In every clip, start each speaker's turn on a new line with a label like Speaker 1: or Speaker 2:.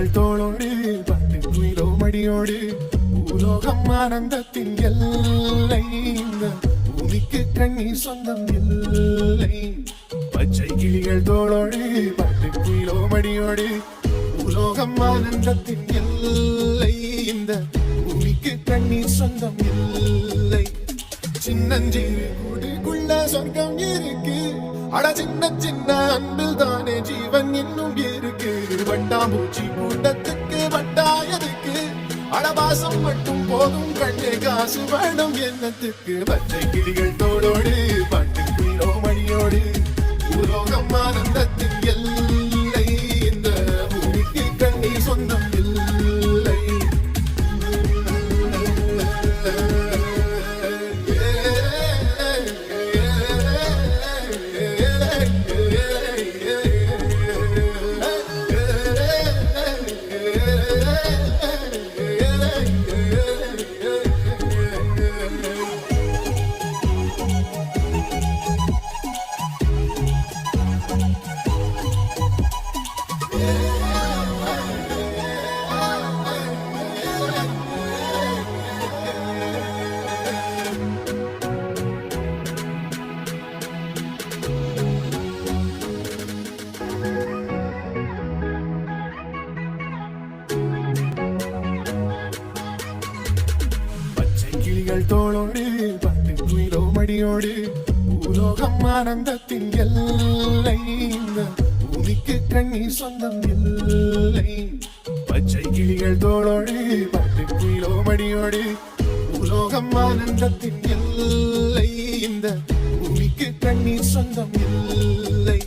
Speaker 1: பச்சைக்கிளிகள் தோளோடு பட்டு குயிலோ மடியோடு பூலோகம் ஆனந்தத்தின் எல்லை இந்த பூமிக்கு கண்ணீர் சொந்தம் இல்லை. பச்சை கிளிகள் தோளோடு பட்டு குயிலோ மடியோடு பூலோகம் ஆனந்தத்தின் எல்லை இந்த பூமிக்கு கண்ணீர் சொந்தம் இல்லை. சின்னஞ்சிறு கூடுக்குள்ள சொர்க்கம் இருக்கு, அட சின்ன சின்ன அன்பில் தானே ஜீவன் இன்னும் இருக்கு. வட்டாம்பூச்சி கூட்டத்துக்கு வட்டாயதுக்கு அடபாசம் மட்டும் போதும் கண்ணே, காசு வேணும் என்னத்துக்கு. பச்சை கிளிகள் தோளோடு பட்டு குயிலோ மணியோடு பூலோகம் ஆனந்தத்தின் எல்லை இந்த பூமிக்கு கண்ணீர் சொந்தம் இல்லை. தோளோடு பட்டு குயிலோ மடியோடு பூலோகம் ஆனந்தத்தின் எல்லை இந்த பூமிக்கு கண்ணீர் சொந்தம் இல்லை. பச்சை கிளிகள் தோளோடு பட்டு குயிலோ மடியோடு பூலோகம் ஆனந்தத்தின் எல்லை இந்த பூமிக்கு கண்ணீர் சொந்தம் இல்லை.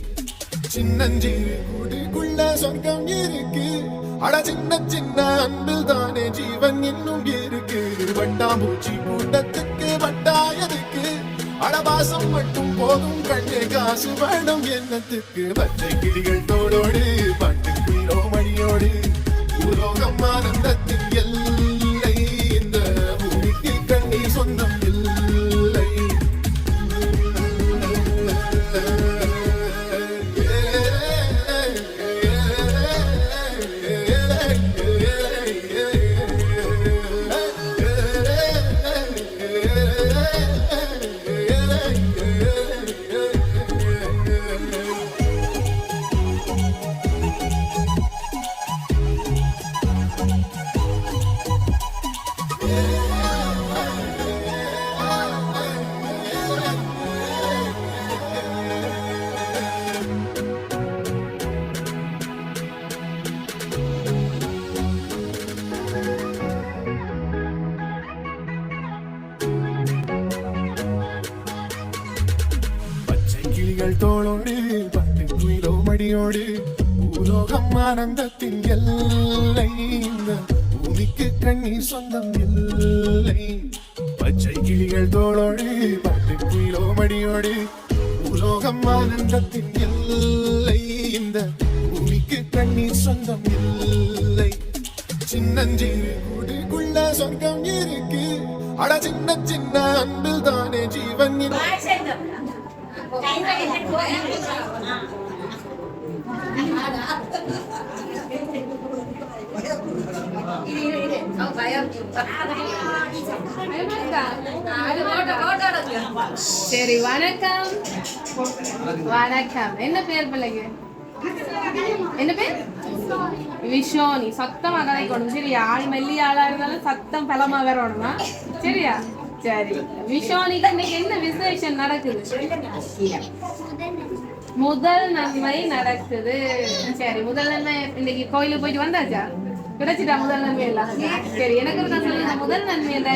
Speaker 1: சின்னஞ்சிறு கூடுக்குள்ள சொர்க்கம் இருக்கு, அட சின்ன சின்ன அன்பில் தானே ஜீவன் இன்னும் இருக்கு. வட்டாம்பூச்சி கூட்டத்துக்கு வட்டாயதுக்கு அடபாசம் மட்டும் போதும் கண்ணே, காசு வேணும் என்னத்துக்கு. பச்சை கிளிகள் தோளோடு பட்டு குயிலோ மணியோடு பூலோகம் ஆனந்தத்தின் எல்லை இந்த பூமிக்கு கண்ணீர் சொந்தம் இல்லை. தோளோடு பட்டு குயிலோ மடியோடு பூலோகம் ஆனந்தத்தின் எல்லை இந்த பூமிக்கு கண்ணீர் சொந்தம் இல்லை. பச்சை கிளிகள் தோளோடு பட்டு குயிலோ மடியோடு பூலோகம் ஆனந்தத்தின் எல்லை இந்த பூமிக்கு கண்ணீர் சொந்தம் இல்லை. சின்னஞ்சிறு கூடுக்குள்ள சொர்க்கம் இருக்கு, அட சின்ன சின்ன அன்பில் தானே ஜீவன்
Speaker 2: சரி, வணக்கம். வணக்கம். என்ன பேர் பிள்ளைங்க? என்ன பேர்? விஷோனி. சத்தமா கதை கொண்டு சரியா? ஆள் மெல்லிய ஆளா இருந்தாலும் சத்தம் பலமா வரணுமா? சரியா? சரி. விஷோனிக்கு இன்னைக்கு என்ன விசேஷம் நடக்குது? முதல் நன்மை நடக்குது. சரி, முதல் நன்மை இன்னைக்கு கோயிலுக்கு போயிட்டு வந்தாச்சா? கிடைச்சிட்டா முதல் நன்மை எல்லாம்? சரி, எனக்கு நான் சொல்லுங்க, முதல் நன்மை என்ன?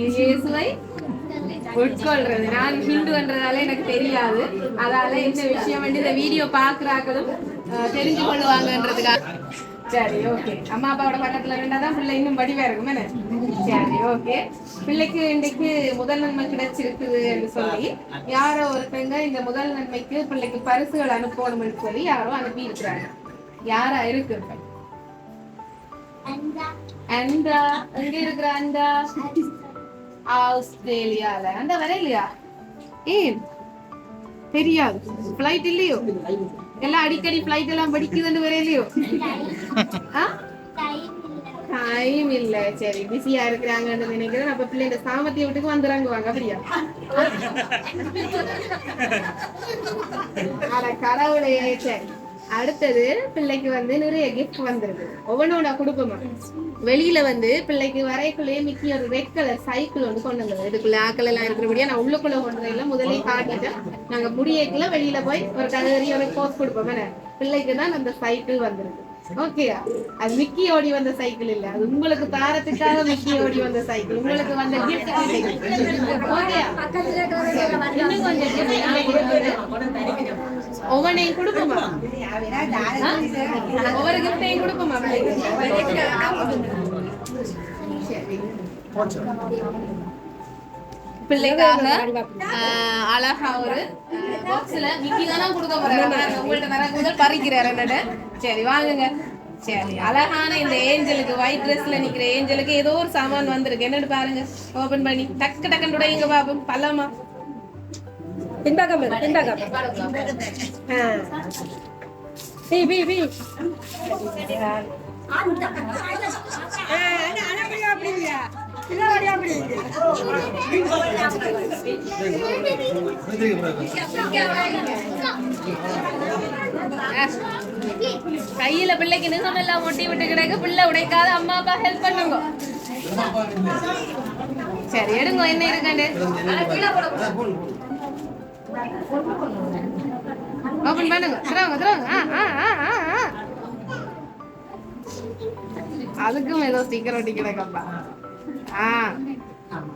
Speaker 2: இயேசுவை உட்கொள்றது. நான் ஹிந்துன்றதால எனக்கு தெரியாது, அதால இந்த விஷயம் வந்து இந்த வீடியோ பாக்குறாக்களும் தெரிஞ்சு கொள்ளுவாங்கன்றதுக்காக. சரி, ஓகே. அம்மா அப்பாவோட பக்கத்துல இருந்தாதான் பிள்ளை இன்னும் படிவா இருக்கும். என்ன? சரி, ஓகே. பிள்ளைக்கு இன்னைக்கு முதல் நன்மை கிடைச்சிருக்குது என்று சொல்லி யாரோ ஒருத்தங்க இந்த முதல் நன்மைக்கு பிள்ளைக்கு பரிசுகள் அனுப்பணும்னு சொல்லி யாரோ அனுப்பி இருக்கிறாங்க. யாரா இருக்கு? அண்டா. எங்க இருக்கிற அண்டா? ஆஸ்திரேலியால. அந்த வரையிலையா? ஏன் தெரியாது? பிளைட் இல்லையோ? எல்லாம் அடிக்கடி ஃபிளைட் எல்லாம் படிக்குதுன்னு வரையிலையோ டைம் இல்ல சரி பிஸியா இருக்கிறாங்கன்னு நினைக்கிறேன். அப்ப பிள்ளைங்க சாமத்திய வீட்டுக்கு வந்துறாங்குவாங்க அப்படியா? அட கடவுளே. சரி அடுத்தது பிள்ளைக்கு வந்து நிறைய கிஃப்ட் வந்துருக்கு. ஒவ்வொன்னோட குடுப்பமா வெளியில வந்து பிள்ளைக்கு வரைக்குள்ளேயே மிக்கி ஒரு ரெட் கலர் சைக்கிள் வந்து கொண்டு வந்தது. இதுக்குள்ள ஆக்கள் எல்லாம் இருக்கிறபடியா நான் உள்ளுக்குள்ள கொண்டு எல்லாம் முதலே காட்டிட்டேன். நாங்க முடியக்குள்ள வெளியில போய் ஒரு கலரி ஒரு போஸ் கொடுப்போம். பிள்ளைக்கு தான் அந்த சைக்கிள் வந்துருக்கு. ஓகேயா? அது மிக்கி ஓடி வந்த சைக்கிள் இல்ல, அது உங்களுக்கு தாரத்துக்காக மிக்கி ஓடி வந்த சைக்கிள், உங்களுக்கு வந்த கிஃப்ட். ஓகேயா? இன்னும் கொஞ்சம் ஒவ்வொன்றையும் கொடுப்போமா? ஒவ்வொரு கிஃப்டையும் கொடுப்போமா? பிள்ளைக்காக அழகா ஒரு பாக்ஸ்ல மிக்கி தானே கொடுக்க போறாங்க. உங்கள்ட்ட தர முதல் பறிக்கிறாரு என்னோட. சரி வாங்குங்க. சரி அழகான இந்த ஏஞ்சலுக்கு ஒயிட் ட்ரெஸ்ல நிக்கிற ஏஞ்சலுக்கு ஏதோ ஒரு சாமான் வந்திருக்கு. என்னன்னு பாருங்க. ஓபன் பண்ணி டக்கு டக்குன்னு உடையுங்க பாப்போம். பல்லமா கையில பிள்ளைக்கு நிகம் எல்லாம் ஒட்டி விட்டு கிடக்கு. பிள்ளை உடைக்காத அம்மா அப்பா ஹெல்ப் பண்ணுங்க. சரி எடுங்க. என்ன இருக்காண்டு ஓபன் பண்ணுங்க. அதுக்கும் ஏதோ ஸ்டிக்கர் ஒட்டி கிடக்கப்பா.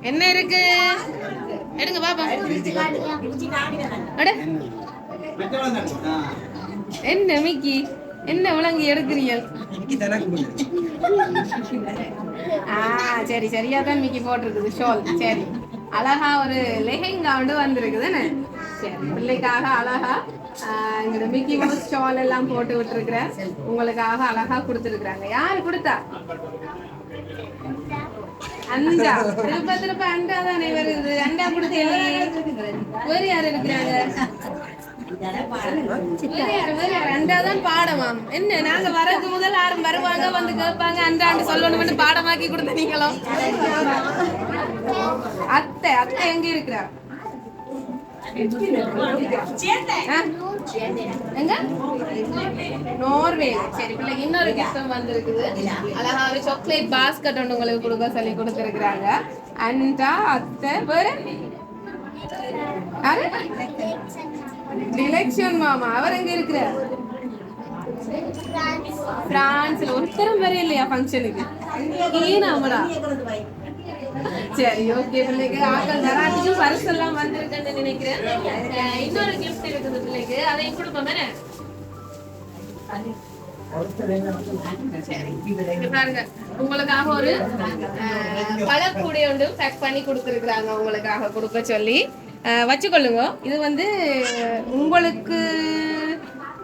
Speaker 2: என்ன இருக்கு எடுங்க பாப்பா. என்ன மிக்கி என்ன விளங்கி எடுக்கிறீங்க? சரி சரியா தான் மிக்கி போட்டிருக்குது ஷால். சரி அழகா ஒரு லெஹெங்கா வந்திருக்குதுன்னு. சரி பிள்ளைக்காக அழகா இங்க மிக்கி மவுஸ் ஷால் எல்லாம் போட்டு விட்டுருக்குறேன். உங்களுக்காக அழகா கொடுத்துருக்குறாங்க. யாரு கொடுத்தா? அண்டா. திருப்ப திருப்ப அண்டா தானே வருது. அண்டா கொடுத்து வேறு யாரு இருக்கிறாங்க? அண்டாதான் பாடமாம். என்ன நாங்க வரதுக்கு முதல் யாரும் வருவாங்க வந்து கேட்பாங்க அண்டாண்டு சொல்லணும்னு பாடமாக்கி கொடுத்த நீங்களும். அத்தை அத்தை எங்க இருக்கிறா? நோர்வே. சரி பிள்ளைக்கு இன்னொரு கிஃப்டும் வந்திருக்குது. அழகா ஒரு சாக்லேட் பாஸ்கெட் ஒன்று உங்களுக்கு கொடுக்க சொல்லி கொடுத்துருக்குறாங்க. அண்டா அத்தை வேற டிலெக்ஷன் மாமா. அவர் எங்க இருக்கிறார்? பிரான்ஸ்ல. ஒருத்தரும் வர இல்லையா ஃபங்க்ஷனுக்கு? ஏனாமடா. சரி ஓகே பிள்ளைக்கு ஆக்கள் தராட்டியும் பரிசெல்லாம் வந்திருக்குன்னு நினைக்கிறேன். இன்னொரு கிஃப்ட் இருக்குது பிள்ளைக்கு, அதையும் கொடுப்போம் தானே. பாருங்க உங்களுக்காக ஒரு பழக்கூடை ஒன்று பேக் பண்ணி கொடுத்துருக்குறாங்க. உங்களுக்காக கொடுக்க சொல்லி வச்சுக்கொள்ளுங்க. இது வந்து உங்களுக்கு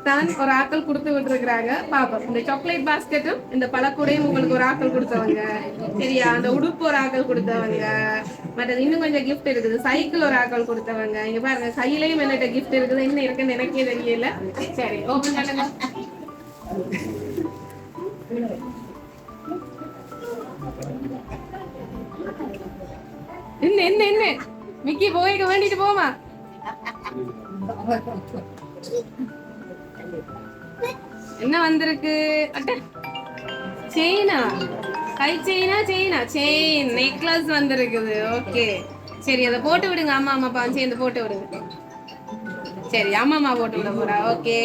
Speaker 2: தான் ஒரு ஆக்கள் கொடுத்து விட்டுருக்குறாங்க. பாப்போம். இந்த சாக்லேட் பாஸ்கெட்டும் இந்த பழக்கூடையும் உங்களுக்கு ஒரு ஆக்கள் கொடுத்தவங்க. சரியா? அந்த உடுப்பு ஒரு ஆக்கள் கொடுத்தவங்க. மற்றது இன்னும் கொஞ்சம் கிஃப்ட் இருக்குது. சைக்கிள் ஒரு ஆக்கள் கொடுத்தவங்க. இங்க பாருங்க கையிலையும் என்னட்ட கிஃப்ட் இருக்குது. என்ன இருக்குன்னு எனக்கே தெரியல. சரி ஓபன் பண்ணுங்க. என்ன என்ன என்ன மிக்கி போய்க்க வேண்டிட்டு போமா. என்ன வந்திருக்கு? செயினா? கை செயினா? செயினா? செயின் நெக்லஸ் வந்திருக்குது. ஓகே சரி அதை போட்டு விடுங்க. அம்மா அம்மா அப்பா சேர்ந்து போட்டு விடுங்க. சரி அம்மா அம்மா போட்டு விட போறா. ஓகே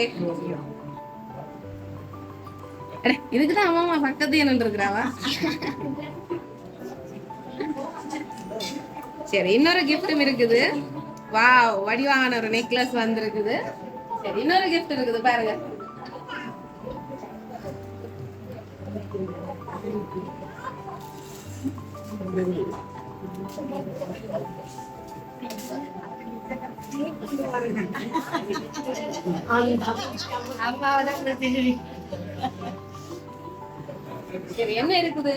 Speaker 2: இதுக்குதான் அம்மா அம்மா பக்கத்து என்ன இருக்கிறாவா? சரி இன்னொரு கிஃப்டும் இருக்குது. வாவ் வடிவான ஒரு நெக்லஸ் வந்திருக்குது. சரி இன்னொரு கிஃப்ட் இருக்குது பாருங்க. சரி என்ன இருக்குது?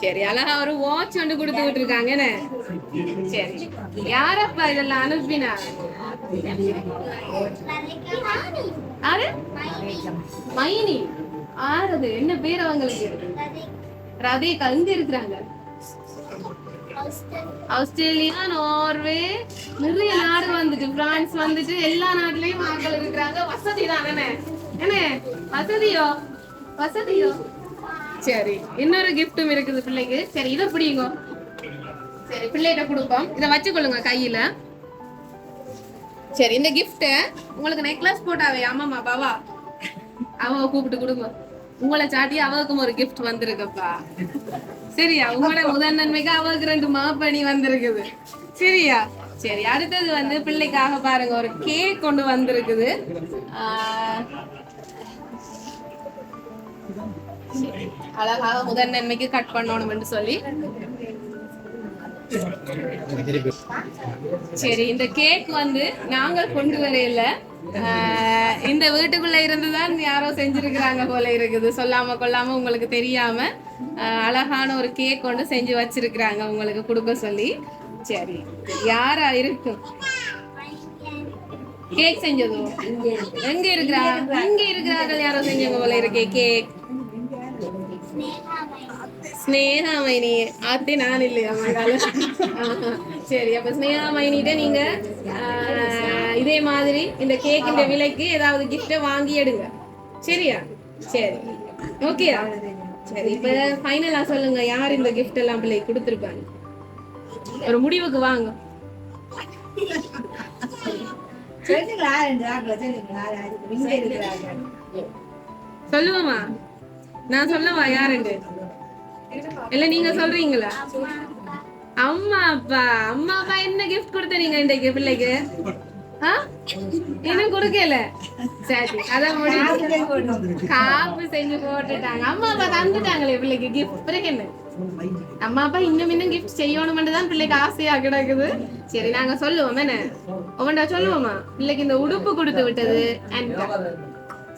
Speaker 2: சரி, அழகா ஒரு வாட்ச் ஒன்று கொடுத்துக்கிட்டு இருக்காங்க என்ன? சரி, யாரப்பா இதெல்லாம் அனுப்பினா? ஆரு? மைனி. ஆறுது என்ன பேர் அவங்களுக்கு? ராதிகா. எங்க இருக்கிறாங்க? ஆஸ்திரேலியா, நார்வே, நிறைய நாடு வந்துட்டு, பிரான்ஸ் வந்துட்டு, எல்லா நாட்டிலயும் மக்கள் இருக்கிறாங்க. வசதி தான் என்ன? வசதியோ வசதியோ. சரி, இன்னொரு கிஃப்டும் இருக்குது பிள்ளைக்கு. சரி, இதை பிடிங்க. சரி, பிள்ளைகிட்ட கொடுப்போம். இதை வச்சுக்கொள்ளுங்க கையில. சரி, இந்த கிஃப்ட உங்களுக்கு நெக்லஸ் போட்டாவே அம்மா பாவா அவ கூப்பிட்டு கொடுங்க. உங்களை சாட்டி அவருக்கும் ஒரு கிஃப்ட் வந்திருக்கப்பா. சரியா? உங்களோட முதல் நன்மைக்கு அவருக்கு 2 மாப்பணி வந்திருக்குது. சரியா? சரி, அடுத்தது வந்து பிள்ளைக்காக பாருங்க ஒரு கேக் கொண்டு வந்திருக்குது. அழகாக முதல் நன்மைக்கு கட் பண்ணணும்னு சொல்லி. சரி, இந்த கேக் வந்து நாங்கள் கொண்டு வரையில இந்த வீட்டுக்குள்ள இருந்துதான் யாரோ செஞ்சிருக்கிறாங்க போல இருக்குது. சொல்லாம கொள்ளாம உங்களுக்கு தெரியாம அழகான ஒரு கேக் கொண்டு செஞ்சு வச்சிருக்கிறாங்க உங்களுக்கு கொடுக்க சொல்லி. சரி, யாரா இருக்கும் கேக் செஞ்சதோ? எங்க இருக்கிறார்கள் யாரோ செஞ்சவங்க போல இருக்கே கேக். ஸ்னேகா மைனி. ஆத்தி நான் இல்லையா மகால? சரி, அப்ப ஸ்னேகா மைனிட்ட நீங்க இதே மாதிரி இந்த கேக்கின் விலைக்கு ஏதாவது கிஃப்ட வாங்கி எடுங்க. சரியா? சரி, ஓகேயா? சரி, இப்ப ஃபைனலா சொல்லுங்க, யார் இந்த கிஃப்ட் எல்லாம் பிள்ளை கொடுத்துருப்பாங்க? ஒரு முடிவுக்கு வாங்க. சொல்லுவோமா? நான் சொல்லவா யாருண்டு? இல்ல நீங்க சொல்றீங்களா? அம்மா அப்பா. அம்மா அப்பா என்ன கிஃப்ட் கொடுத்த நீங்க இன்றைக்கு பிள்ளைக்கு? இன்னும் கொடுக்கல. சரி, அதான் முடிவு. காப்பு செஞ்சு போட்டுட்டாங்க. அம்மா அப்பா தந்துட்டாங்களே பிள்ளைக்கு கிஃப்ட். பிறகு என்ன? அம்மா அப்பா இன்னும் கிஃப்ட் செய்யணும்னு தான் பிள்ளைக்கு ஆசையா கிடக்குது. சரி, நாங்க சொல்லுவோம் என்ன? ஒவ்வொன்றா சொல்லுவோமா? பிள்ளைக்கு இந்த உடுப்பு கொடுத்து விட்டது அண்டா.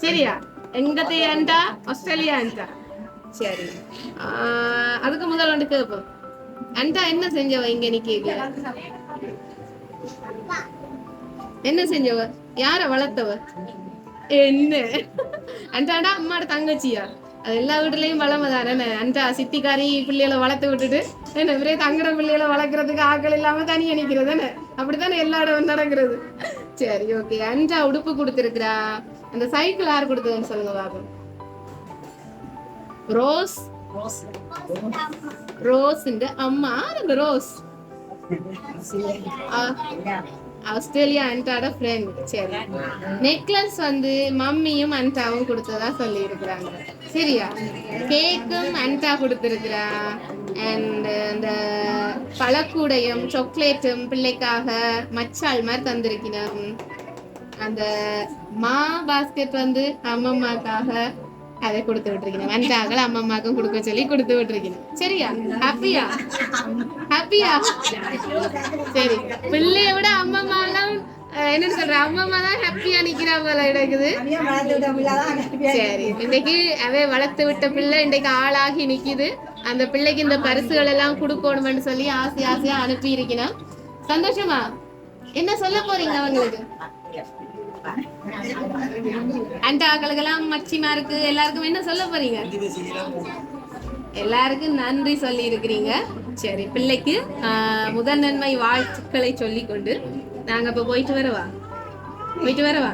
Speaker 2: சரியா? எங்கத்தை அண்டா? ஆஸ்திரேலியா அண்டா. சரி, அதுக்கு முதல் ஒன்று கேட்போம். அண்டா என்ன செஞ்சவ இங்க நிக்க? என்ன செஞ்சவ? யார வளர்த்தவ? என்ன அண்டாடா அம்மாட தங்கச்சியா? அது எல்லா வீட்டுலயும் வளமைதானே. அண்டா சித்திக்காரி பிள்ளைகளை வளர்த்து விட்டுட்டு என்ன விரைய தங்கட பிள்ளைகளை வளர்க்கறதுக்கு ஆக்கள் இல்லாம தனியா நிக்கிறதுன்னு அப்படித்தானே எல்லா இடம் நடக்கிறது. சரி, ஓகே. அண்டா உடுப்பு கொடுத்துருக்குறா. அந்த சைக்கிள் யார் கொடுத்ததுன்னு சொல்லுங்க பாப்போம். ரோஸ். ரோஸ் அம்மா. அந்த ரோஸ் ஆஸ்திரேலியா அண்டாட ஃப்ரெண்ட். சரி, நெக்லஸ் வந்து மம்மியும் அண்டாவும் கொடுத்ததா சொல்லி இருக்கிறாங்க. சரியா? கேக்கும் அண்டா கொடுத்துருக்குறா. அண்ட் இந்த பழக்கூடையும் சாக்லேட்டும் பிள்ளைக்காக மச்சால் மாதிரி தந்திருக்கணும். அந்த மா பாஸ்கெட் வந்து அம்மம்மாக்காக அதை கொடுத்து விட்டுருக்கணும். அண்டாக்கள் அம்மம்மாக்கும் கொடுக்க சொல்லி கொடுத்து விட்டுருக்கணும். சரியா? ஹாப்பியா? ஹாப்பியா? சரி, பிள்ளைய விட அம்மம்மா எல்லாம் என்ன சொல்ற, அம்மம்மா தான் ஹாப்பியா நிக்கிறா போல இருக்குது. சரி, இன்னைக்கு அவ வளர்த்து விட்ட பிள்ளை இன்னைக்கு ஆளாகி நிக்குது. அந்த பிள்ளைக்கு இந்த பரிசுகள் எல்லாம் கொடுக்கணும்னு சொல்லி ஆசையா அனுப்பி இருக்கணும். சந்தோஷமா? என்ன சொல்ல போறீங்க அவங்களுக்கு? அண்டாக்களுக்கெல்லாம் மச்சிமாருக்கு எல்லாருக்கும் என்ன சொல்ல போறீங்க? எல்லாருக்கும் நன்றி சொல்லி இருக்கிறீங்க. சரி, பிள்ளைக்கு முதல் நன்மை வாழ்த்துக்களை சொல்லி கொண்டு நாங்க இப்ப போயிட்டு வரவா?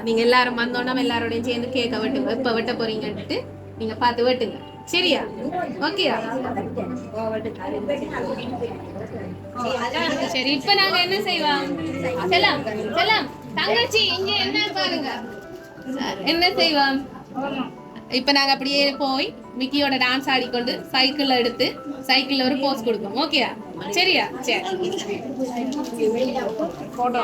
Speaker 2: நீங்க எல்லாரும் வந்தோன்னா எல்லாரோடையும் சேர்ந்து கேட்க வெட்டுங்க. இப்ப வெட்ட போறீங்கன்ட்டு நீங்க பார்த்து வெட்டுங்க. சரியா? ஓகேயா? சரி, இப்ப நாங்க என்ன செய்வோம்? செல்லம் தங்கச்சி இங்க என்ன பாருங்க. என்ன செய்வோம்? இப்ப நாங்க அப்படியே போய் மிக்கியோட டான்ஸ் ஆடிக்கொண்டு சைக்கிள்ல எடுத்து சைக்கிள்ல ஒரு போஸ் கொடுப்போம். ஓகேயா? சரியா? சரி, போட்டோ